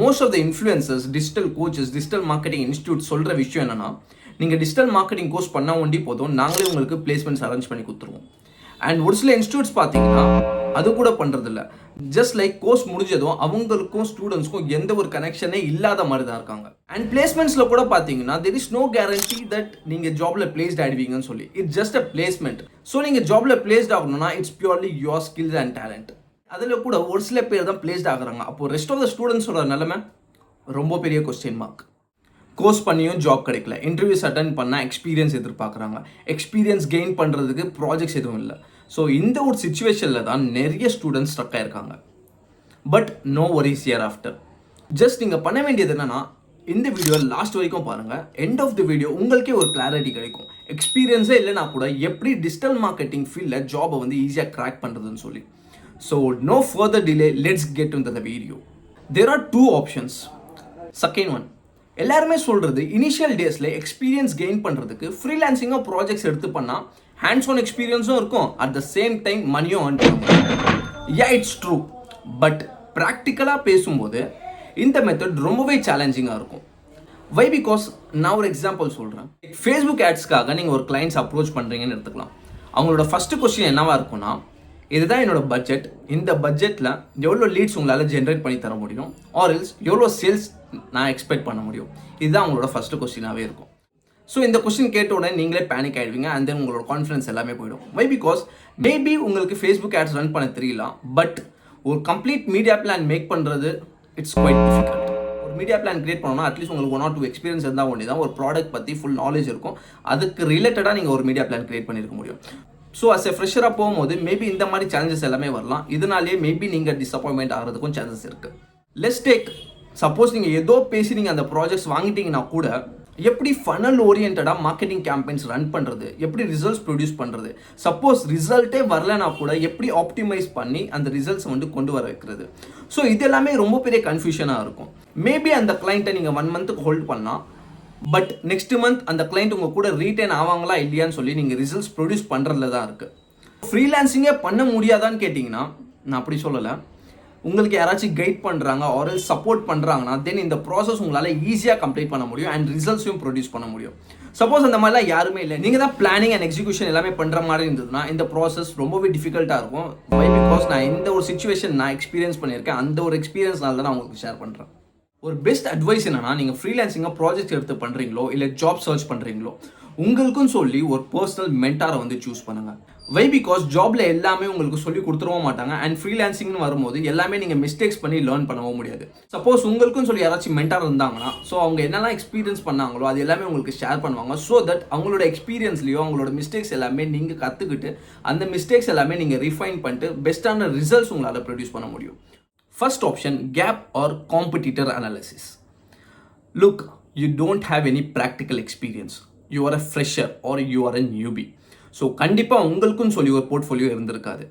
Most of the influencers, digital coaches, digital marketing institute சொல்கிற விஷயம் என்னன்னா, நீங்கள் டிஜிட்டல் மார்க்கெட்டிங் கோர்ஸ் பண்ணால் ஒண்டி போதும், நாங்களே உங்களுக்கு பிளேஸ்மெண்ட்ஸ் அரேஞ்ச் பண்ணி கொடுத்துருவோம். அண்ட் ஒரு சில இன்ஸ்டியூட்ஸ் பார்த்தீங்கன்னா அது கூட பண்ணுறதில்ல. ஜஸ்ட் லைக் கோர்ஸ் முடிஞ்சதும் அவங்களுக்கும் ஸ்டூடெண்ட்ஸ்க்கும் எந்த ஒரு கனெக்ஷனே இல்லாத மாதிரி தான் இருக்காங்க. அண்ட் பிளேஸ்மெண்ட்ஸில் கூட பார்த்தீங்கன்னா there is no guarantee that நீங்கள் ஜாப்ல பிளேஸ்ட் ஆகிடுவீங்கன்னு சொல்லி. It's just a placement. So நீங்கள் ஜாப்ல பிளேஸ்ட் ஆகணும்னா it's purely your skills and talent. அதில் கூட ஒரு சில பேர் தான் பிளேஸ்ட் ஆகுறாங்க. அப்போ ரெஸ்ட் ஆஃப் த ஸ்டூடெண்ட்ஸோட நிலைமை ரொம்ப பெரிய கொஸ்டின் மார்க். கோர்ஸ் பண்ணியும் ஜாப் கிடைக்கல, இன்டர்வியூஸ் அட்டன் பண்ணால் எக்ஸ்பீரியன்ஸ் எதிர்பார்க்குறாங்க, எக்ஸ்பீரியன்ஸ் கெயின் பண்ணுறதுக்கு ப்ராஜெக்ட்ஸ் எதுவும் இல்லை. ஸோ இந்த ஒரு சுச்சுவேஷனில் தான் நிறைய ஸ்டூடெண்ட்ஸ் ஸ்ட்ரக் ஆயிருக்காங்க. But no worries hereafter. Just நீங்கள் பண்ண வேண்டியது என்னன்னா, இந்த வீடியோ லாஸ்ட் வரைக்கும் பாருங்கள். எண்ட் ஆஃப் தி வீடியோ உங்களுக்கே ஒரு கிளாரிட்டி கிடைக்கும். எக்ஸ்பீரியன்ஸே இல்லைனா கூட எப்படி டிஜிட்டல் மார்க்கெட்டிங் ஃபீல்டில் ஜாபை வந்து ஈஸியாக கிராக் பண்ணுறதுன்னு சொல்லி. So no further delay, let's get into the video. There are two options. Second one, எல்லாருமே சொல்கிறது இனிஷியல் டேஸில் எக்ஸ்பீரியன்ஸ் கெயின் பண்ணுறதுக்கு ஃப்ரீலான்சிங்காக ப்ராஜெக்ட்ஸ் எடுத்து பண்ணால் ஹேண்ட்ஸ் ஆன் எக்ஸ்பீரியன்ஸும் இருக்கும், அட் த சேம் டைம் மணியும் ஏர்ன் பண்ணுவோம். யா, இட்ஸ் ட்ரூ. பட் ப்ராக்டிக்கலாக பேசும்போது இந்த மெத்தட் ரொம்பவே சேலஞ்சிங்காக இருக்கும். வை? பிகாஸ் நான் ஒரு எக்ஸாம்பிள் சொல்கிறேன். ஃபேஸ்புக் ஆட்ஸ்க்காக நீங்கள் ஒரு கிளைண்ட்ஸ் அப்ரோச் பண்ணுறீங்கன்னு எடுத்துக்கலாம். அவங்களோட ஃபஸ்ட்டு கொஸ்டின் என்னவாக இருக்கும்னா, இதுதான் என்னோட பட்ஜெட், இந்த பட்ஜெட்டில் எவ்வளோ லீட்ஸ் உங்களால் ஜென்ரேட் பண்ணி தர முடியும், ஆர் எல்ஸ் எவ்வளோ சேல்ஸ் நான் எக்ஸ்பெக்ட் பண்ண முடியும். இதுதான் அவங்களோட ஃபஸ்ட்டு கொஸ்டினாகவே இருக்கும். ஸோ இந்த கொஸ்டின் கேட்ட உடனே நீங்களே பேனிக் ஆகிடுவீங்க. அண்ட் தென் உங்களோட கான்ஃபிடன்ஸ் எல்லாமே போயிடும். வை? பிகாஸ் மேபி உங்களுக்கு ஃபேஸ்புக் ஆட்ஸ் ரன் பண்ண தெரியலாம், பட் ஒரு கம்ப்ளீட் மீடியா பிளான் மேக் பண்ணுறது இட்ஸ் குவைட் டிஃபிகல்ட். ஒரு மீடியா பிளான் கிரியேட் பண்ணணும்னா அட்லீஸ்ட் உங்களுக்கு 1 or 2 எக்ஸ்பீரியன்ஸ் இருந்தால் ஒன்றே தான் ஒரு ப்ராடக்ட் பற்றி ஃபுல் நாலேஜ் இருக்கும். அதுக்கு ரிலேட்டடாக நீங்கள் ஒரு மீடியா பிளான் கிரியேட் பண்ணியிருக்க முடியும். ஸோ அஸ் எ ஃப்ரெஷராக போகும்போது மேபி இந்த மாதிரி சேலஞ்சஸ் எல்லாமே வரலாம். இதனாலேயே மேபி நீங்கள் டிசப்பாயின்மெண்ட் ஆகிறதுக்கும் சான்சஸ் இருக்குது. லெட்ஸ் டேக், சப்போஸ் நீங்கள் ஏதோ பேசி நீங்கள் அந்த ப்ராஜெக்ட்ஸ் வாங்கிட்டீங்கன்னா கூட எப்படி ஃபனல் ஓரியன்டாக மார்க்கெட்டிங் கேம்பெயின்ஸ் ரன் பண்ணுறது, எப்படி ரிசல்ட்ஸ் ப்ரொடியூஸ் பண்ணுறது, சப்போஸ் ரிசல்ட்டே வரலனா கூட எப்படி ஆப்டிமைஸ் பண்ணி அந்த ரிசல்ட்ஸ் வந்து கொண்டு வர வைக்கிறது. ஸோ இது எல்லாமே ரொம்ப பெரிய கன்ஃபியூஷனாக இருக்கும். மேபி அந்த கிளைண்ட்டை நீங்கள் 1 month ஹோல்ட் பண்ணலாம், பட் நெக்ஸ்ட் மந்த் அந்த கிளைண்ட் உங்கள் கூட ரீட்டைன் ஆவாங்களா இல்லையான்னு சொல்லி நீங்கள் ரிசல்ட்ஸ் ப்ரொடியூஸ் பண்ணுறதுல தான் இருக்குது. ஃப்ரீலான்சிங்கே பண்ண முடியாதான்னு கேட்டிங்கன்னா நான் அப்படி சொல்லலை. உங்களுக்கு யாராச்சும் கைட் பண்ணுறாங்க ஆர் எல்ஸ் சப்போர்ட் பண்ணுறாங்கன்னா தென் இந்த ப்ராசஸ் உங்களால் ஈஸியாக கம்ப்ளீட் பண்ண முடியும் அண்ட் ரிசல்ட்ஸையும் ப்ரொடியூஸ் பண்ண முடியும். சப்போஸ் அந்த மாதிரிலாம் யாருமே இல்லை, நீங்கள் தான் பிளானிங் அண்ட் எக்ஸிக்யூஷன் எல்லாமே பண்ணுற மாதிரி இருந்ததுன்னா இந்த ப்ராசஸ் ரொம்பவே டிஃபிகல்ட்டாக இருக்கும். வை? பிகாஸ் நான் இந்த ஒரு சுச்சுவேஷன் நான் எக்ஸ்பீரியன்ஸ் பண்ணியிருக்கேன். அந்த ஒரு எக்ஸ்பீரியன்ஸ்னால தான் நான் உங்களுக்கு ஷேர் பண்ணுறேன். ஒரு பெஸ்ட் அட்வைஸ் என்னன்னா, நீங்கள் ஃப்ரீலான்சிங்காக ப்ராஜெக்ட் எடுத்து பண்ணுறீங்களோ இல்லை ஜாப் சர்ச் பண்ணுறீங்களோ, உங்களுக்கும் சொல்லி ஒரு பர்சனல் மென்டாரை வந்து சூஸ் பண்ணுங்கள். வை? பிகாஸ் ஜாப்ல எல்லாமே உங்களுக்கு சொல்லி கொடுத்துடவும் மாட்டாங்க. அண்ட் ஃப்ரீலான்சிங்னு வரும்போது எல்லாமே நீங்கள் மிஸ்டேக்ஸ் பண்ணி லேர்ன் பண்ணவும் முடியாது. சப்போஸ் உங்களுக்கும் சொல்லி யாராச்சும் மென்டார் இருந்தாங்கன்னா, ஸோ அவங்க என்னெல்லாம் எக்ஸ்பீரியன்ஸ் பண்ணாங்களோ அது எல்லாமே உங்களுக்கு ஷேர் பண்ணுவாங்க. ஸோ தட் அவங்களோட எக்ஸ்பீரியன்ஸ்லையோ அவங்களோட மிஸ்டேக்ஸ் எல்லாமே நீங்கள் கற்றுக்கிட்டு அந்த மிஸ்டேக்ஸ் எல்லாமே நீங்கள் ரிஃபைன் பண்ணிட்டு பெஸ்ட்டான ரிசல்ட்ஸ் உங்களால் ப்ரொடியூஸ் பண்ண முடியும். First option, gap or competitor analysis. Look, you don't have any practical experience. You are a fresher or you are a newbie. So கண்டிப்பாக உங்களுக்குன்னு சொல்லி ஒரு போர்ட்ஃபோலியோ இருந்திருக்காது.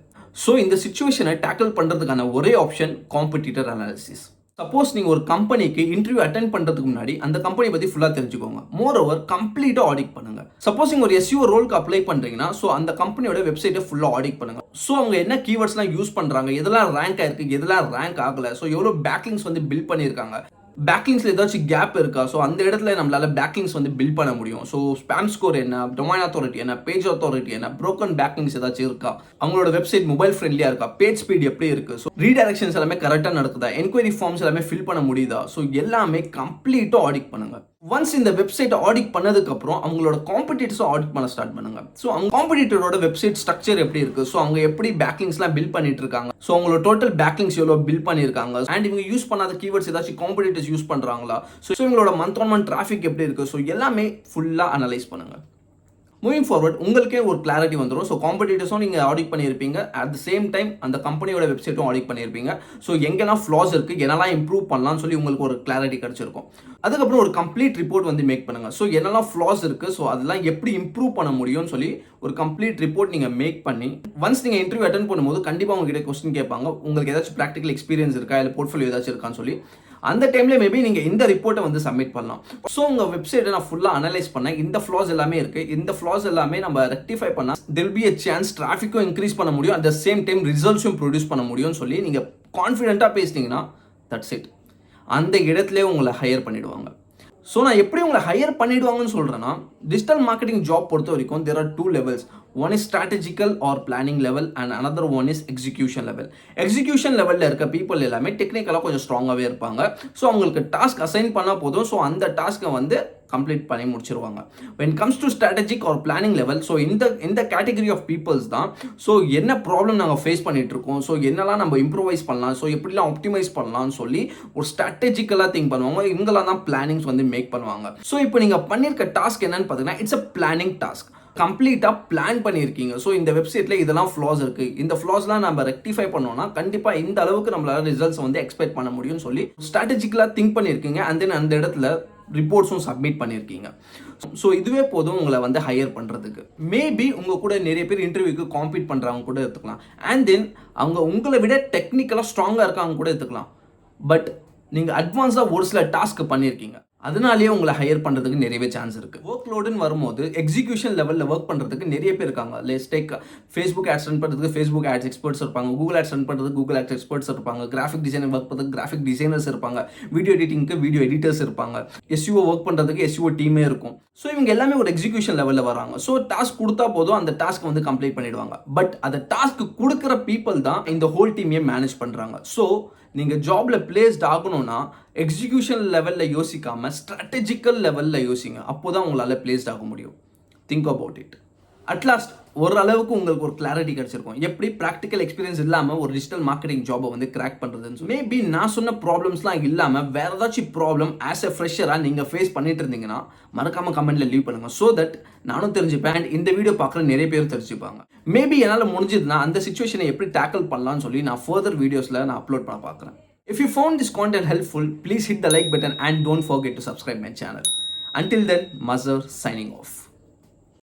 ஸோ இந்த சுச்சுவேஷனை டேக்கிள் பண்ணுறதுக்கான ஒரே ஆப்ஷன் காம்படிட்டர் அனாலிசிஸ். சப்போஸ் நீங்கள் ஒரு கம்பெனிக்கு இன்டர்வியூ அட்டென்ட் பண்ணுறதுக்கு முன்னாடி அந்த கம்பெனி பற்றி ஃபுல்லாக தெரிஞ்சுக்கோங்க. மோர் ஓவர் கம்ப்ளீட்டாக ஆடிட் பண்ணுங்கள். சப்போஸ் நீங்கள் ஒரு SEO ரோலுக்கு அப்ளை பண்ணுறீங்கன்னா ஸோ அந்த கம்பெனியோட வெப்சைட்டை ஃபுல்லாக ஆடிட் பண்ணுங்கள். ஸோ அவங்க என்ன கீவேர்ட்ஸ்லாம் யூஸ் பண்ணுறாங்க, எதெல்லாம் ரேங்க் ஆயிருக்கு, எதெல்லாம் ரேங்க் ஆகலை, ஸோ எவ்வளோ பேக்லிங்ஸ் வந்து பில்ட் பண்ணியிருக்காங்க, பேக்லிங்ஸில் ஏதாச்சும் கேப் இருக்கா, ஸோ அந்த இடத்துல நம்மளால பேக்லிங்ஸ் வந்து பில்ட் பண்ண முடியும். ஸோ ஸ்பேம் ஸ்கோர் என்ன, டொமைன் அத்தாரிட்டி என்ன, பேஜ் அத்தாரிட்டி என்ன, ப்ரோக்கன் பேக்லிங்ஸ் ஏதாச்சும் இருக்கா, அவங்களோட வெப்சைட் மொபைல் ஃப்ரெண்ட்லியாக இருக்கா, பேஜ் ஸ்பீட் எப்படி இருக்குது, ஸோ ரீடைரக்ஷன்ஸ் எல்லாமே கரெக்டாக நடக்குதா, என்கொயரி ஃபார்ம்ஸ் எல்லாமே ஃபில் பண்ண முடியுதா, ஸோ எல்லாமே கம்ப்ளீட்டாக ஆடிட் பண்ணுங்க. ஒன்ஸ் இந்த வெப்சைட்டை ஆடிட் பண்ணதுக்கப்புறம் அவங்களோட காம்படிட்டர்ஸை ஆடிட் பண்ண ஸ்டார்ட் பண்ணுங்க. ஸோ அவங்க காம்படிட்டரோட வெப்சைட் ஸ்ட்ரக்சர் எப்படி இருக்குது, ஸோ அவங்க எப்படி பேக்லிங்ஸ்லாம் பில்ட் பண்ணிட்டு இருக்காங்க, ஸோ அவங்களோட டோட்டல் பேக்லிங்ஸ் எவ்வளோ பில்ட் பண்ணியிருக்காங்க, அண்ட் இவங்க யூஸ் பண்ணாத கீவேர்ட்ஸ் ஏதாச்சும் காம்படிட்டர்ஸ் யூஸ் பண்ணுறாங்களா, ஸோ இவங்களோட மந்த் ஆன் மந்த் டிராஃபிக் எப்படி இருக்குது, ஸோ எல்லாமே ஃபுல்லாக அனலைஸ் பண்ணுங்க. மூவிங் ஃபார்வர்ட் உங்களுக்கே ஒரு கிளாரிட்டி வந்துடும். ஸோ காம்படிட்டர்ஸும் நீங்கள் ஆடிட் பண்ணியிருப்பீங்க, அட் த சேம் டைம் அந்த கம்பெனியோட வெப்சைட்டும் ஆடிட் பண்ணியிருப்பீங்க. ஸோ எங்கெல்லாம் ஃப்ளாஸ் இருக்குது, என்னெல்லாம் இம்ப்ரூவ் பண்ணலாம்னு சொல்லி உங்களுக்கு ஒரு கிளாரிட்டி கிடச்சிருக்கும். அதுக்கப்புறம் ஒரு கம்ப்ளீட் ரிப்போர்ட் வந்து மேக் பண்ணுங்கள். ஸோ என்னெல்லாம் ஃப்ளாஸ் இருக்குது, ஸோ அதெல்லாம் எப்படி இம்ப்ரூவ் பண்ண முடியும்னு சொல்லி ஒரு கம்ப்ளீட் ரிப்போர்ட் நீங்கள் மேக் பண்ணி ஒன்ஸ் நீங்கள் இன்டர்வியூ அட்டென்ட் பண்ணும்போது கண்டிப்பாக உங்ககிட்ட கொஸ்டின் கேட்பாங்க, உங்களுக்கு ஏதாச்சும் ப்ராக்டிகல் எக்ஸ்பீரியன்ஸ் இருக்கா, இல்லை போர்ட்ஃபோலியோ ஏதாச்சும் இருக்கான்னு சொல்லி. அந்த டைம்ல மேபி நீங்கள் இந்த ரிப்போர்ட்டை வந்து சப்மிட் பண்ணலாம். ஸோ உங்கள் வெப்சைட்டை நான் ஃபுல்லாக அனலைஸ் பண்ணேன், இந்த ஃப்ளாஸ் எல்லாமே இருக்குது, இந்த ஃப்ளாஸ் எல்லாமே நம்ம ரெக்டிஃபை பண்ணால் there will be a chance டிராஃபிக்கும் இன்க்ரீஸ் பண்ண முடியும், அட் த சேம் டைம் ரிசல்ட்ஸும் ப்ரொடியூஸ் பண்ண முடியும்னு சொல்லி நீங்கள் கான்ஃபிடென்ட்டாக பேசினீங்கன்னா தட்ஸ் இட். அந்த இடத்துல உங்களை ஹையர் பண்ணிடுவாங்க. ஸோ நான் எப்படி உங்களை ஹையர் பண்ணிடுவாங்கன்னு சொல்கிறேன்னா, டிஜிட்டல் மார்க்கெட்டிங் ஜாப் பொறுத்த வரைக்கும் there are 2 levels. One is strategical or planning level and another one is execution level. Execution லெவலில் இருக்க பீப்புள் எல்லாமே டெக்னிக்கலாக கொஞ்சம் ஸ்ட்ராங்காகவே இருப்பாங்க. ஸோ அவங்களுக்கு டாஸ்க் அசைன் பண்ணால் போதும். ஸோ அந்த டாஸ்க்கை வந்து கம்ப்ளீட் பண்ணி முடிச்சிருவாங்க. when it comes to strategic or planning level, so இந்த கேட்டகரி ஆஃப் பீப்புள்ஸ் தான் ஸோ என்ன ப்ராப்ளம் நாங்கள் ஃபேஸ் பண்ணிட்டு இருக்கோம், ஸோ என்னெல்லாம் நம்ம இம்ப்ரூவைஸ் பண்ணலாம், ஸோ எப்படிலாம் ஆப்டிமைஸ் பண்ணலாம்னு சொல்லி ஒரு ஸ்ட்ராட்டஜிக்கலாக திங்க் பண்ணுவாங்க. இவங்களாம் தான் பிளானிங்ஸ் வந்து மேக் பண்ணுவாங்க. ஸோ இப்போ நீங்கள் பண்ணியிருக்க டாஸ்க் என்னன்னு பார்த்தீங்கன்னா, இட்ஸ் அ பிளானிங் டாஸ்க். கம்ப்ளீட்டாக பிளான் பண்ணியிருக்கீங்க. ஸோ இந்த வெப்சைட்டில் இதெல்லாம் ஃப்ளாஸ் இருக்குது, இந்த ஃப்ளாஸ்லாம் நம்ம ரெக்டிஃபை பண்ணோம்னா கண்டிப்பாக இந்த அளவுக்கு நம்மளால ரிசல்ட்ஸ் வந்து எக்ஸ்பெக்ட் பண்ண முடியும்னு சொல்லி ஸ்ட்ராட்டஜிக்கலாக திங்க் பண்ணியிருக்கீங்க. அண்ட் தென் அந்த இடத்துல ரிப்போர்ட்ஸும் சப்மிட் பண்ணியிருக்கீங்க. ஸோ இதுவே போதும் உங்களை வந்து ஹையர் பண்ணுறதுக்கு. மேபி உங்கள் கூட நிறைய பேர் இன்டர்வியூக்கு காம்பீட் பண்ணுறவங்க கூட எடுத்துக்கலாம். அண்ட் தென் அவங்க உங்களை விட டெக்னிக்கலாக ஸ்ட்ராங்காக இருக்காங்க கூட எடுத்துக்கலாம். பட் நீங்கள் அட்வான்ஸாக ஒரு சில டாஸ்க் பண்ணியிருக்கீங்க, அதனாலேயே உங்களை ஹையர் பண்ணுறதுக்கு நிறையவே சான்ஸ் இருக்குது. ஒர்க் லோடுன்னு வரும்போது எக்ஸிக்யூஷன் லெவலில் ஒர்க் பண்ணுறதுக்கு நிறைய பேர் இருக்காங்க. Let's take Facebook ads run பண்ணுறதுக்கு ஃபேஸ்புக் ஆட்ஸ் எக்ஸ்பர்ட்ஸ் இருப்பாங்க, கூகுள் ஆட்ஸ் ரன் பண்ணுறதுக்கு கூகுள் ஆட்ஸ் எக்ஸ்பர்ட்ஸ் இருப்பாங்க, கிராஃபிக் டிசைனர் ஒர்க் பண்ணுறதுக்கு கிராஃபிக் டிசைனர்ஸ் இருப்பாங்க, வீடியோ எடிட்டிங்க்கு வீடியோ எடிட்டர்ஸ் இருப்பாங்க, எஸ்யூஓ ஒர்க் பண்ணுறதுக்கு எஸ்யூஓ டீமே இருக்கும். ஸோ இவங்க எல்லாமே ஒரு எக்ஸிக்யூஷன் லெவலில் வராங்க. ஸோ டாஸ்க் கொடுத்தா போதும், அந்த டாஸ்க் வந்து கம்ப்ளீட் பண்ணிடுவாங்க. பட் அந்த டாஸ்க் கொடுக்குற பீப்புள் தான் இந்த ஹோல் டீமையே மேனேஜ் பண்ணுறாங்க. ஸோ நீங்கள் ஜாப்ல பிளேஸ்ட் ஆகணும்னா எக்ஸிக்யூஷன் லெவலில் யோசிக்காம ஸ்ட்ராட்டஜிக்கல் லெவலில் யோசிங்க. அப்போ தான் உங்களால் பிளேஸ்ட் ஆக முடியும். Think about it. அட்லாஸ்ட் ஒரு அளவுக்கு உங்களுக்கு ஒரு கிளாரிட்டி கிடைச்சிருக்கும், எப்படி ப்ராக்டிக்கல் எக்ஸ்பீரியன்ஸ் இல்லாமல் ஒரு டிஜிட்டல் மார்க்கெட்டிங் ஜாபை வந்து கிராக் பண்ணுறதுன்னு. மேபி நான் சொன்ன ப்ராப்ளம்ஸ்லாம் இல்லாமல் வேற ஏதாச்சும் ப்ராப்ளம் ஆஸ் எ ஃப்ரெஷராக நீங்கள் ஃபேஸ் பண்ணிட்டு இருந்தீங்கன்னா மறக்காமல் கமெண்ட்டில் லீவ் பண்ணுங்கள். ஸோ தட் நானும் தெரிஞ்சுப்பேன் அண்ட் இந்த வீடியோ பார்க்குற நிறைய பேர் தெரிஞ்சுப்பாங்க. மேபி என்னால் முடிஞ்சதுன்னா அந்த சுச்சுவேஷனை எப்படி டேக்கிள் பண்ணலாம்னு சொல்லி நான் ஃபர்தர் வீடியோஸில் நான் அப்லோட் பண்ண பார்க்குறேன். If you found this content helpful, please hit the like button and don't forget to subscribe my channel. Until then, Mazhar signing off.